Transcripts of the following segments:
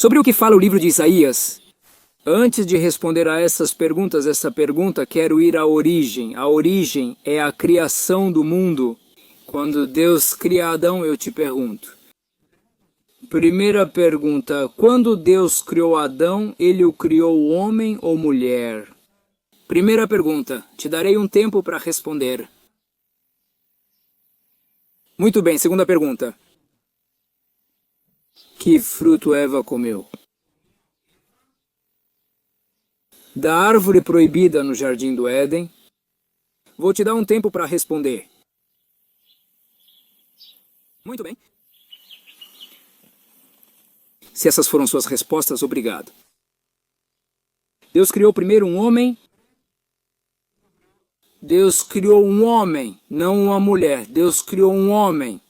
Sobre o que fala o livro de Isaías? Antes de responder a essa pergunta, quero ir à origem. A origem é a criação do mundo. Quando Deus cria Adão, eu te pergunto. Primeira pergunta, quando Deus criou Adão, ele o criou homem ou mulher? Primeira pergunta, te darei um tempo para responder. Muito bem, segunda pergunta. Que fruto Eva comeu? Da árvore proibida no jardim do Éden. Vou te dar um tempo para responder. Muito bem. Se essas foram suas respostas, obrigado. Deus criou primeiro um homem. Deus criou um homem, não uma mulher. Deus criou um homem.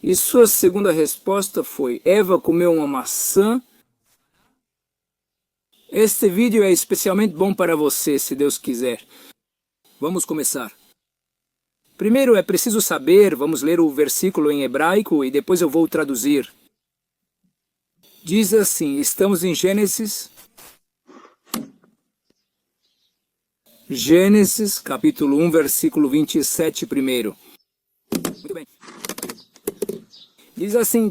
E sua segunda resposta foi: Eva comeu uma maçã. Este vídeo é especialmente bom para você, se Deus quiser. Vamos começar. Primeiro é preciso saber, vamos ler o versículo em hebraico e depois eu vou traduzir. Diz assim, estamos em Gênesis. Gênesis, capítulo 1, versículo 27 primeiro. Muito bem. Diz assim,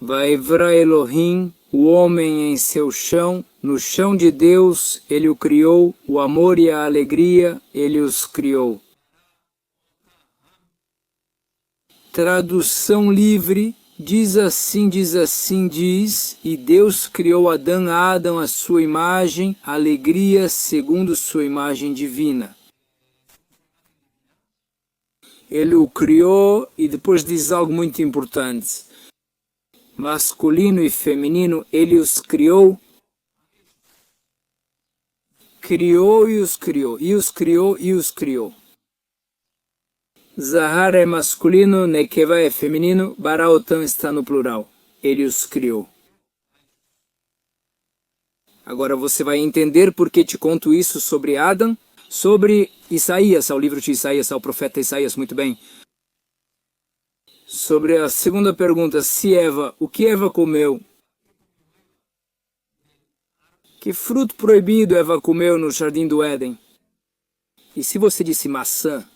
Vaivra Elohim, o homem em seu chão, no chão de Deus ele o criou, o amor e a alegria ele os criou. Tradução livre, diz, e Deus criou Adão à sua imagem, alegria segundo sua imagem divina. Ele o criou e depois diz algo muito importante. Masculino e feminino, ele os criou. Criou e os criou, e os criou e os criou. Zahar é masculino, Nekeva é feminino, Baraotam está no plural. Ele os criou. Agora você vai entender por que te conto isso sobre Adão, sobre Isaías, ao livro de Isaías, ao profeta Isaías, muito bem. Sobre a segunda pergunta, o que Eva comeu? Que fruto proibido Eva comeu no jardim do Éden? E se você disse maçã,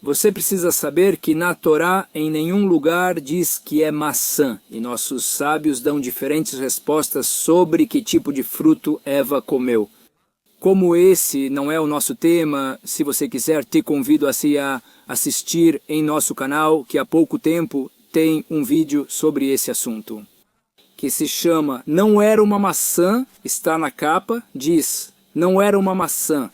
você precisa saber que na Torá em nenhum lugar diz que é maçã, e nossos sábios dão diferentes respostas sobre que tipo de fruto Eva comeu. Como esse não é o nosso tema, se você quiser, te convido a assistir em nosso canal, que há pouco tempo tem um vídeo sobre esse assunto, que se chama Não Era Uma Maçã, está na capa, diz, não era uma maçã.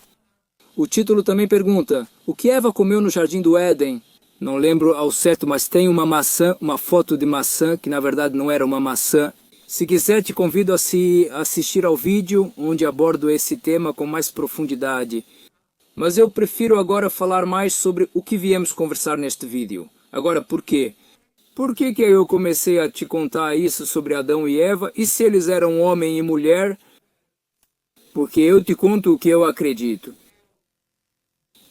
O título também pergunta, o que Eva comeu no jardim do Éden? Não lembro ao certo, mas tem uma maçã, uma foto de maçã, que na verdade não era uma maçã. Se quiser, te convido a assistir ao vídeo, onde abordo esse tema com mais profundidade. Mas eu prefiro agora falar mais sobre o que viemos conversar neste vídeo. Agora, por quê? Por que eu comecei a te contar isso sobre Adão e Eva? E se eles eram homem e mulher? Porque eu te conto o que eu acredito.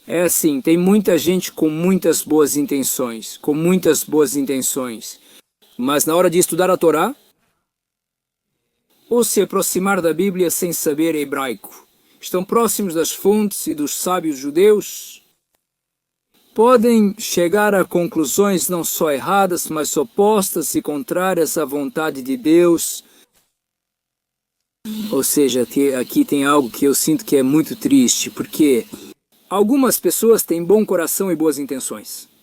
É assim, tem muita gente com muitas boas intenções, mas na hora de estudar a Torá, ou se aproximar da Bíblia sem saber hebraico, estão próximos das fontes e dos sábios judeus, podem chegar a conclusões não só erradas, mas opostas e contrárias à vontade de Deus. Ou seja, aqui tem algo que eu sinto que é muito triste, porque algumas pessoas têm bom coração e boas intenções.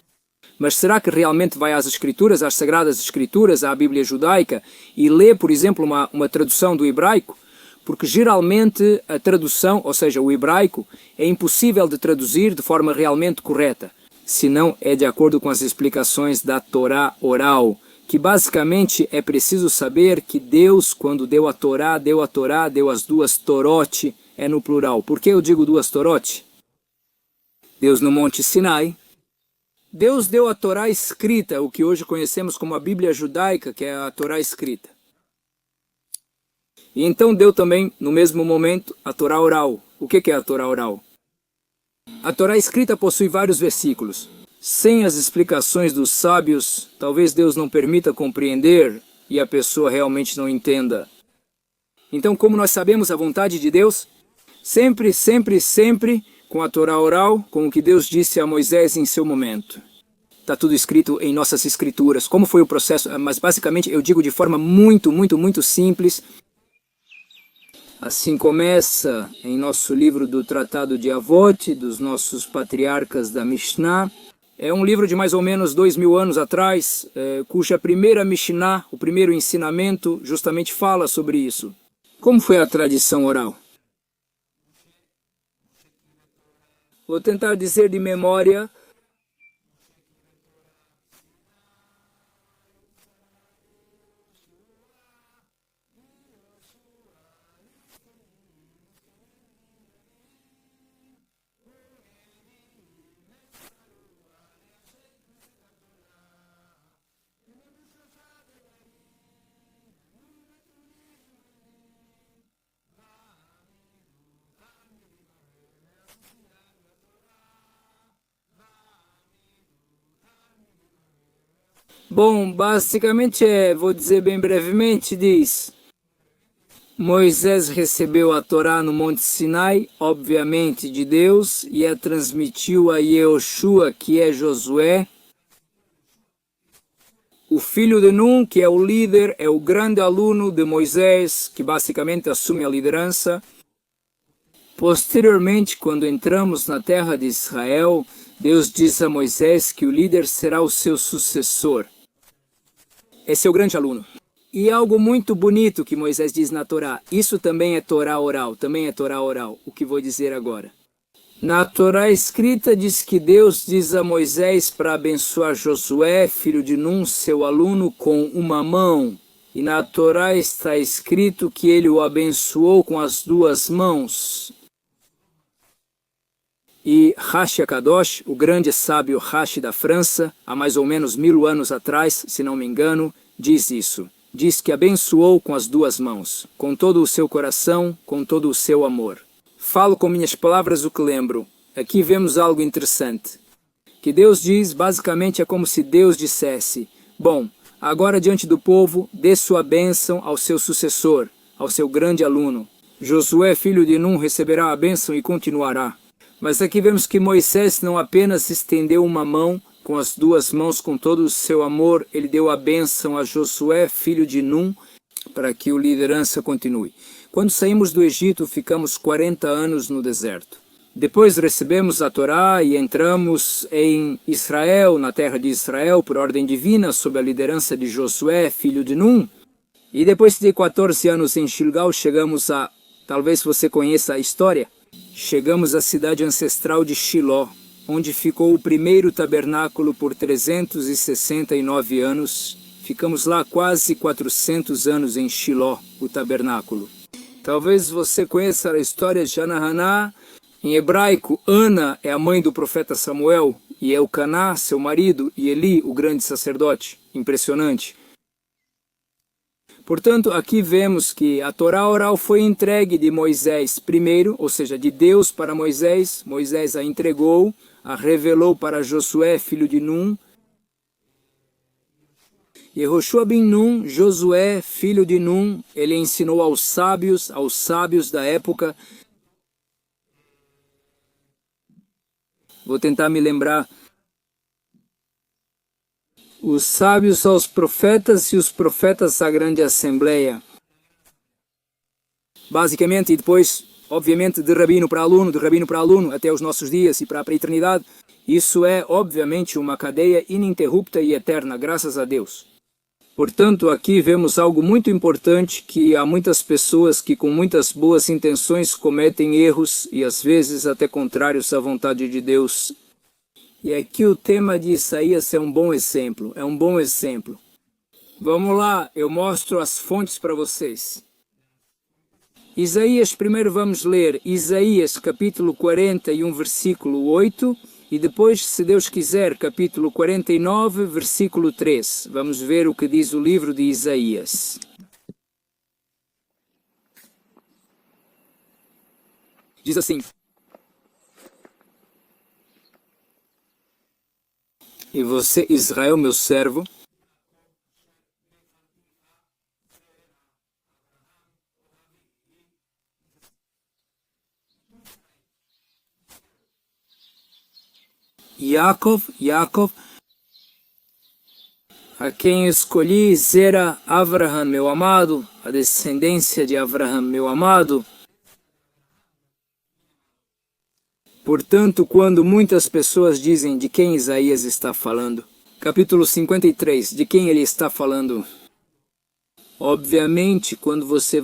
Mas será que realmente vai às Escrituras, às Sagradas Escrituras, à Bíblia judaica, e lê, por exemplo, uma tradução do hebraico? Porque geralmente a tradução, ou seja, o hebraico, é impossível de traduzir de forma realmente correta, se não é de acordo com as explicações da Torá oral, que basicamente é preciso saber que Deus, quando deu a Torá, deu as duas Torote, é no plural. Por que eu digo duas Torote? Deus no Monte Sinai. Deus deu a Torá escrita, o que hoje conhecemos como a Bíblia judaica, que é a Torá escrita. E então deu também, no mesmo momento, a Torá oral. O que é a Torá oral? A Torá escrita possui vários versículos. Sem as explicações dos sábios, talvez Deus não permita compreender e a pessoa realmente não entenda. Então, como nós sabemos a vontade de Deus? Sempre, sempre, sempre com a Torá oral, com o que Deus disse a Moisés em seu momento. Está tudo escrito em nossas escrituras. Como foi o processo? Mas basicamente eu digo de forma muito, muito, muito simples. Assim começa em nosso livro do Tratado de Avot, dos nossos patriarcas da Mishnah. É um livro de mais ou menos 2000 anos atrás, cuja primeira Mishnah, o primeiro ensinamento, justamente fala sobre isso. Como foi a tradição oral? Vou tentar dizer de memória. Bom, basicamente vou dizer bem brevemente, diz: Moisés recebeu a Torá no Monte Sinai, obviamente de Deus, e a transmitiu a Yehoshua, que é Josué, o filho de Nun, que é o líder, é o grande aluno de Moisés, que basicamente assume a liderança. Posteriormente, quando entramos na terra de Israel, Deus diz a Moisés que o líder será o seu sucessor. É seu grande aluno. E algo muito bonito que Moisés diz na Torá, isso também é Torá oral, o que vou dizer agora. Na Torá escrita diz que Deus diz a Moisés para abençoar Josué, filho de Nun, seu aluno, com uma mão. E na Torá está escrito que ele o abençoou com as duas mãos. E Rashi Akadosh, o grande sábio Rashi da França, há mais ou menos 1000 anos atrás, se não me engano, diz isso. Diz que abençoou com as duas mãos, com todo o seu coração, com todo o seu amor. Falo com minhas palavras o que lembro. Aqui vemos algo interessante. Que Deus diz, basicamente é como se Deus dissesse: bom, agora diante do povo, dê sua bênção ao seu sucessor, ao seu grande aluno. Josué, filho de Nun, receberá a bênção e continuará. Mas aqui vemos que Moisés não apenas estendeu uma mão, com as duas mãos, com todo o seu amor, ele deu a bênção a Josué, filho de Nun, para que a liderança continue. Quando saímos do Egito, ficamos 40 anos no deserto. Depois recebemos a Torá e entramos em Israel, na terra de Israel, por ordem divina, sob a liderança de Josué, filho de Nun. E depois de 14 anos em Gilgal, chegamos a... Talvez você conheça a história. Chegamos à cidade ancestral de Shiló, onde ficou o primeiro tabernáculo por 369 anos. Ficamos lá quase 400 anos em Shiló, o tabernáculo. Talvez você conheça a história de Anahaná. Em hebraico, Ana é a mãe do profeta Samuel, e Elcaná, seu marido, e Eli, o grande sacerdote. Impressionante. Portanto, aqui vemos que a Torá oral foi entregue de Moisés primeiro, ou seja, de Deus para Moisés. Moisés a entregou, a revelou para Josué, filho de Nun. Yehoshua ben Nun, Josué, filho de Nun, ele ensinou aos sábios da época. Vou tentar me lembrar. Os sábios aos profetas e os profetas à grande assembleia. Basicamente, e depois, obviamente, de rabino para aluno, até os nossos dias e para a eternidade. Isso é, obviamente, uma cadeia ininterrupta e eterna, graças a Deus. Portanto, aqui vemos algo muito importante, que há muitas pessoas que com muitas boas intenções cometem erros e às vezes até contrários à vontade de Deus. E aqui o tema de Isaías é um bom exemplo, Vamos lá, eu mostro as fontes para vocês. Isaías, primeiro vamos ler Isaías capítulo 41, versículo 8, e depois, se Deus quiser, capítulo 49, versículo 3. Vamos ver o que diz o livro de Isaías. Diz assim: E você, Israel, meu servo, Yaakov, a quem escolhi, Zera, Avraham, meu amado, a descendência de Avraham, meu amado. Portanto, quando muitas pessoas dizem de quem Isaías está falando, capítulo 53, de quem ele está falando? Obviamente, quando você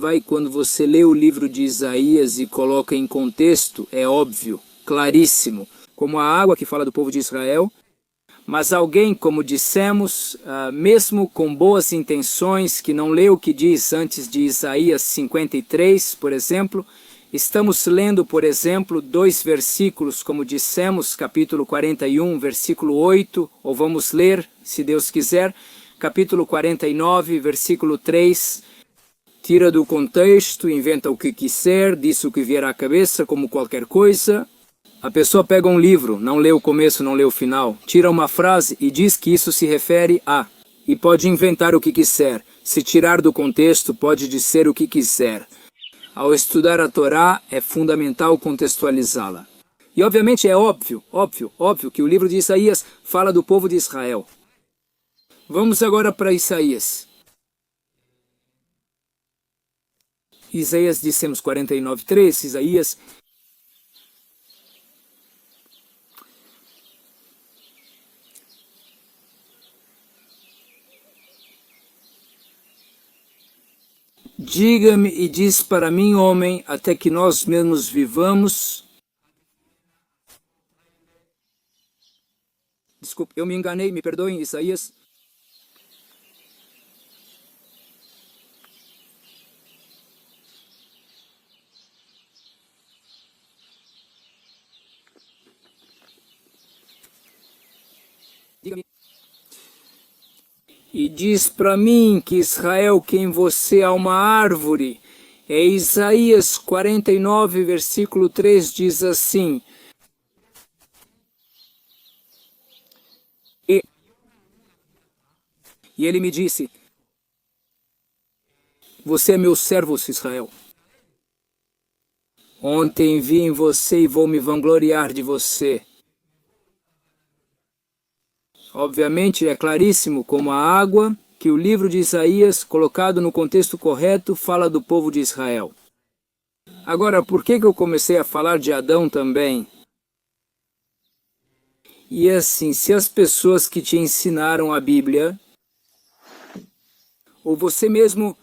lê o livro de Isaías e coloca em contexto, é óbvio, claríssimo, como a água que fala do povo de Israel. Mas alguém, como dissemos, mesmo com boas intenções, que não lê o que diz antes de Isaías 53, por exemplo, estamos lendo, por exemplo, 2 versículos, como dissemos, capítulo 41, versículo 8, ou vamos ler, se Deus quiser, capítulo 49, versículo 3, tira do contexto, inventa o que quiser, diz o que vier à cabeça, como qualquer coisa. A pessoa pega um livro, não lê o começo, não lê o final, tira uma frase e diz que isso se refere a, e pode inventar o que quiser. Se tirar do contexto, pode dizer o que quiser. Ao estudar a Torá, é fundamental contextualizá-la. E obviamente é óbvio que o livro de Isaías fala do povo de Israel. Vamos agora para Isaías. Isaías, dissemos 49:3, Isaías. Diga-me e diz para mim, homem, até que nós mesmos vivamos. Desculpe, eu me enganei, me perdoem, Isaías. Diga-me. E diz para mim que Israel, que em você há uma árvore. É Isaías 49, versículo 3, diz assim. E ele me disse, você é meu servo, Israel. Ontem vi em você e vou me vangloriar de você. Obviamente é claríssimo como a água que o livro de Isaías, colocado no contexto correto, fala do povo de Israel. Agora, por que eu comecei a falar de Adão também? E assim, se as pessoas que te ensinaram a Bíblia, ou você mesmo,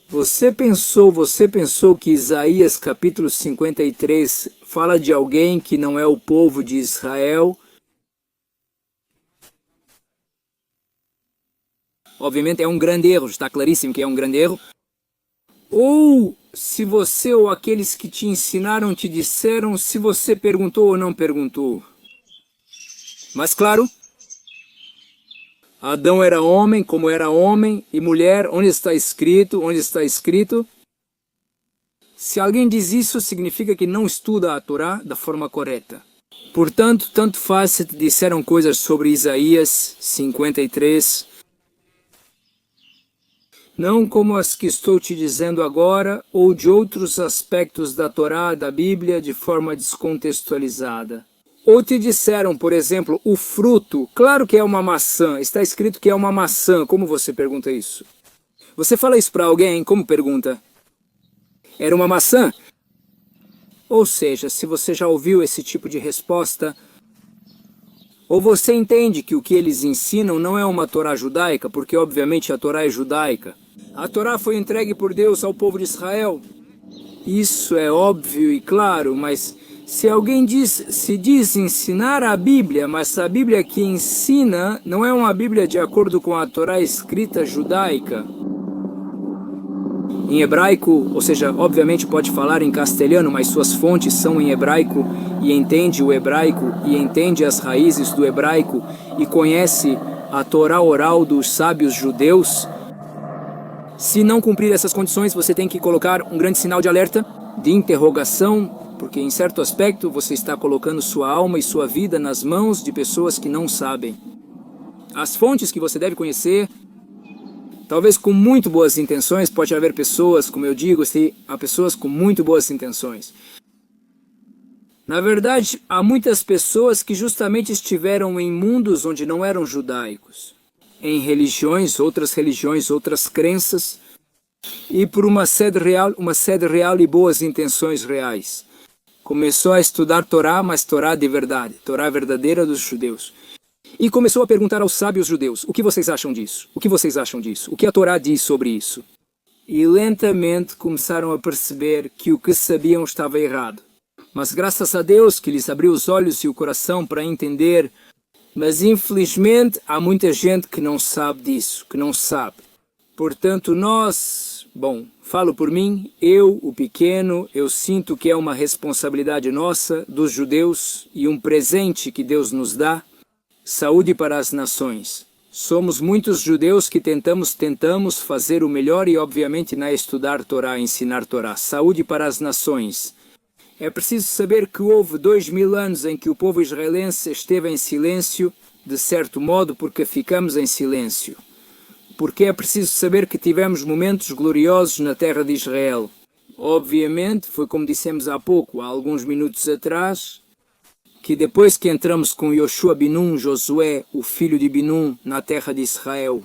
você pensou que Isaías capítulo 53 fala de alguém que não é o povo de Israel? Obviamente é um grande erro, está claríssimo que é um grande erro. Ou se você ou aqueles que te ensinaram te disseram se você perguntou ou não perguntou. Mas claro, Adão era homem, como era homem, e mulher, onde está escrito, onde está escrito. Se alguém diz isso, significa que não estuda a Torá da forma correta. Portanto, tanto faz se te disseram coisas sobre Isaías 53, não como as que estou te dizendo agora, ou de outros aspectos da Torá, da Bíblia, de forma descontextualizada. Ou te disseram, por exemplo, o fruto, claro que é uma maçã, está escrito que é uma maçã, como você pergunta isso? Você fala isso para alguém, como pergunta? Era uma maçã? Ou seja, se você já ouviu esse tipo de resposta, ou você entende que o que eles ensinam não é uma Torá judaica, porque obviamente a Torá é judaica. A Torá foi entregue por Deus ao povo de Israel. Isso é óbvio e claro, mas se alguém diz ensinar a Bíblia, mas a Bíblia que ensina não é uma Bíblia de acordo com a Torá escrita judaica, em hebraico, ou seja, obviamente pode falar em castelhano, mas suas fontes são em hebraico, e entende o hebraico, e entende as raízes do hebraico, e conhece a Torá oral dos sábios judeus. Se não cumprir essas condições, você tem que colocar um grande sinal de alerta, de interrogação, porque em certo aspecto você está colocando sua alma e sua vida nas mãos de pessoas que não sabem. As fontes que você deve conhecer, talvez com muito boas intenções, pode haver pessoas, como eu digo, há pessoas com muito boas intenções. Na verdade, há muitas pessoas que justamente estiveram em mundos onde não eram judaicos, em religiões, outras crenças, e por uma sede real e boas intenções reais. Começou a estudar Torá, mas Torá de verdade, Torá verdadeira dos judeus. E começou a perguntar aos sábios judeus, o que vocês acham disso? O que vocês acham disso? O que a Torá diz sobre isso? E lentamente começaram a perceber que o que sabiam estava errado. Mas graças a Deus que lhes abriu os olhos e o coração para entender. Mas infelizmente há muita gente que não sabe disso, que não sabe. Portanto falo por mim, eu, o pequeno, eu sinto que é uma responsabilidade nossa, dos judeus, e um presente que Deus nos dá, saúde para as nações. Somos muitos judeus que tentamos fazer o melhor e obviamente não é estudar Torá, ensinar Torá. Saúde para as nações. É preciso saber que houve 2000 anos em que o povo israelense esteve em silêncio, de certo modo porque ficamos em silêncio. Porque é preciso saber que tivemos momentos gloriosos na terra de Israel. Obviamente, foi como dissemos há pouco, há alguns minutos atrás, que depois que entramos com Yoshua Binun, Josué, o filho de Binun, na terra de Israel,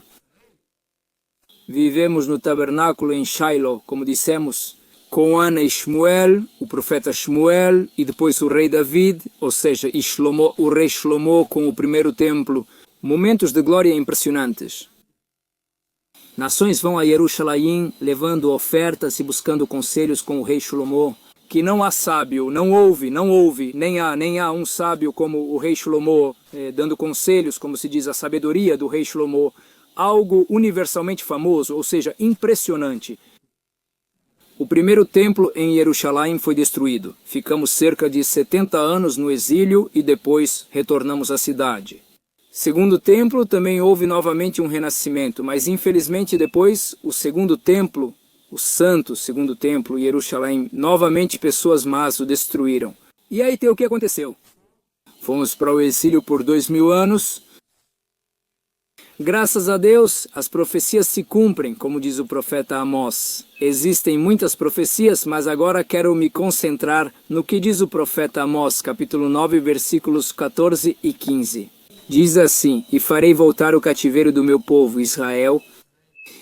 vivemos no tabernáculo em Shiloh, como dissemos, com Ana e Shmuel, o profeta Shmuel, e depois o rei David, ou seja, o rei Shlomo com o primeiro templo. Momentos de glória impressionantes. Nações vão a Jerusalém levando ofertas e buscando conselhos com o rei Shlomo, que não há sábio, não houve, nem há um sábio como o rei Shlomo, dando conselhos, como se diz, a sabedoria do rei Shlomo, algo universalmente famoso, ou seja, impressionante. O primeiro templo em Jerusalém foi destruído. Ficamos cerca de 70 anos no exílio e depois retornamos à cidade. Segundo templo também houve novamente um renascimento, mas infelizmente depois o segundo templo, o santo segundo templo, Jerusalém, novamente pessoas más o destruíram. E aí tem o que aconteceu? Fomos para o exílio por 2000 anos. Graças a Deus, as profecias se cumprem, como diz o profeta Amós. Existem muitas profecias, mas agora quero me concentrar no que diz o profeta Amós, capítulo 9, versículos 14 e 15. Diz assim: E farei voltar o cativeiro do meu povo, Israel.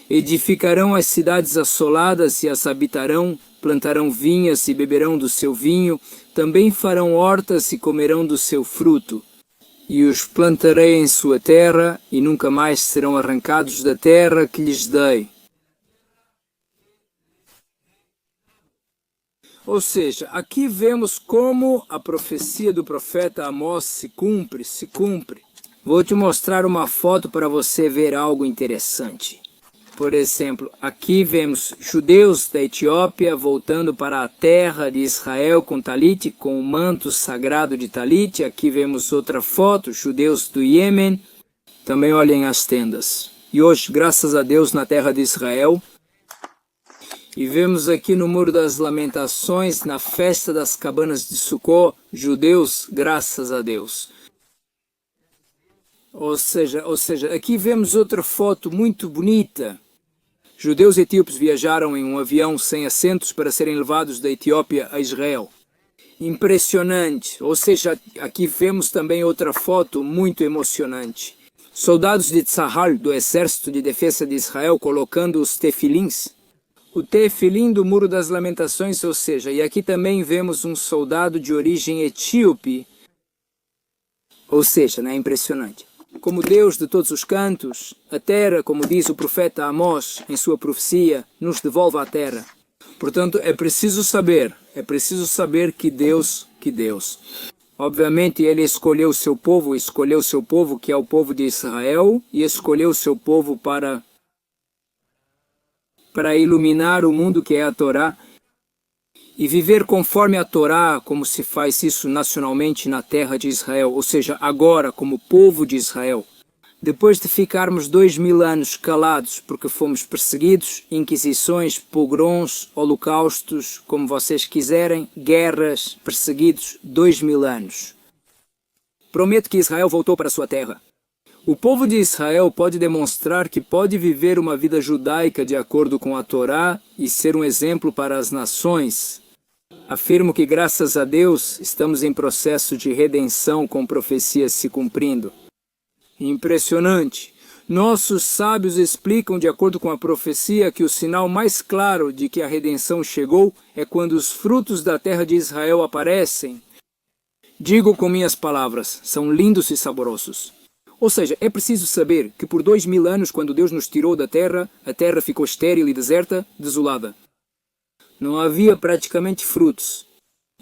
Edificarão as cidades assoladas e as habitarão, plantarão vinhas e beberão do seu vinho, também farão hortas e comerão do seu fruto. E os plantarei em sua terra, e nunca mais serão arrancados da terra que lhes dei. Ou seja, aqui vemos como a profecia do profeta Amós se cumpre. Vou te mostrar uma foto para você ver algo interessante. Por exemplo, aqui vemos judeus da Etiópia voltando para a terra de Israel com talit, com o manto sagrado de talit. Aqui vemos outra foto, judeus do Iêmen. Também olhem as tendas. E hoje, graças a Deus, na terra de Israel. E vemos aqui no Muro das Lamentações, na festa das cabanas de Sucó, judeus, graças a Deus. Ou seja, aqui vemos outra foto muito bonita. Judeus etíopes viajaram em um avião sem assentos para serem levados da Etiópia a Israel. Impressionante. Ou seja, aqui vemos também outra foto muito emocionante. Soldados de Tzahal, do Exército de Defesa de Israel, colocando os tefilins. O tefilim do Muro das Lamentações, ou seja, e aqui também vemos um soldado de origem etíope. Ou seja, é impressionante. Como Deus de todos os cantos, a terra, como diz o profeta Amós em sua profecia, nos devolve à terra. Portanto, é preciso saber que Deus. Obviamente, ele escolheu o seu povo que é o povo de Israel, e escolheu o seu povo para iluminar o mundo que é a Torá, e viver conforme a Torá, como se faz isso nacionalmente na terra de Israel, ou seja, agora como povo de Israel. Depois de ficarmos 2000 anos calados porque fomos perseguidos, inquisições, pogroms, holocaustos, como vocês quiserem, guerras, perseguidos, 2000 anos. Prometo que Israel voltou para sua terra. O povo de Israel pode demonstrar que pode viver uma vida judaica de acordo com a Torá e ser um exemplo para as nações. Afirmo que, graças a Deus, estamos em processo de redenção com profecias se cumprindo. Impressionante! Nossos sábios explicam, de acordo com a profecia, que o sinal mais claro de que a redenção chegou é quando os frutos da terra de Israel aparecem. Digo com minhas palavras, são lindos e saborosos. Ou seja, é preciso saber que por 2000 anos, quando Deus nos tirou da terra, a terra ficou estéril e deserta, desolada. Não havia praticamente frutos.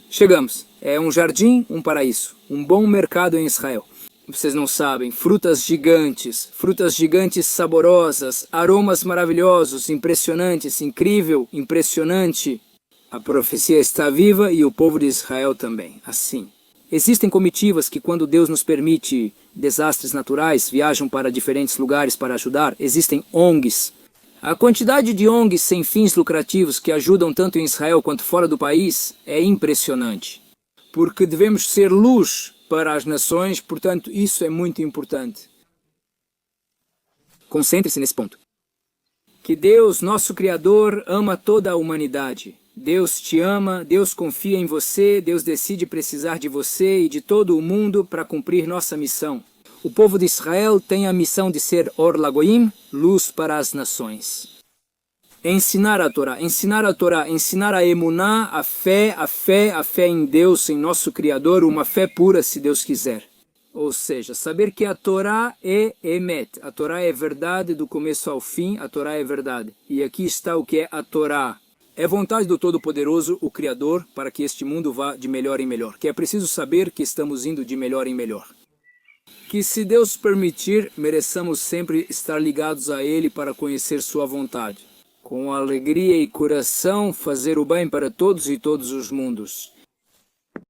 Chegamos. É um jardim, um paraíso. Um bom mercado em Israel. Vocês não sabem, frutas gigantes saborosas, aromas maravilhosos, impressionantes, incrível, impressionante. A profecia está viva e o povo de Israel também, assim. Existem comitivas que, quando Deus nos permite desastres naturais, viajam para diferentes lugares para ajudar. Existem ONGs. A quantidade de ONGs sem fins lucrativos que ajudam tanto em Israel quanto fora do país é impressionante. Porque devemos ser luz para as nações, portanto, isso é muito importante. Concentre-se nesse ponto. Que Deus, nosso Criador, ama toda a humanidade. Deus te ama, Deus confia em você, Deus decide precisar de você e de todo o mundo para cumprir nossa missão. O povo de Israel tem a missão de ser Or Lagoim, luz para as nações. Ensinar a Torá, ensinar a emuná, a fé em Deus, em nosso Criador, uma fé pura, se Deus quiser. Ou seja, saber que a Torá é emet, a Torá é verdade do começo ao fim, a Torá é verdade. E aqui está o que é a Torá. É vontade do Todo-Poderoso, o Criador, para que este mundo vá de melhor em melhor. Que é preciso saber que estamos indo de melhor em melhor. Que, se Deus permitir, mereçamos sempre estar ligados a Ele para conhecer sua vontade. Com alegria e coração, fazer o bem para todos e todos os mundos.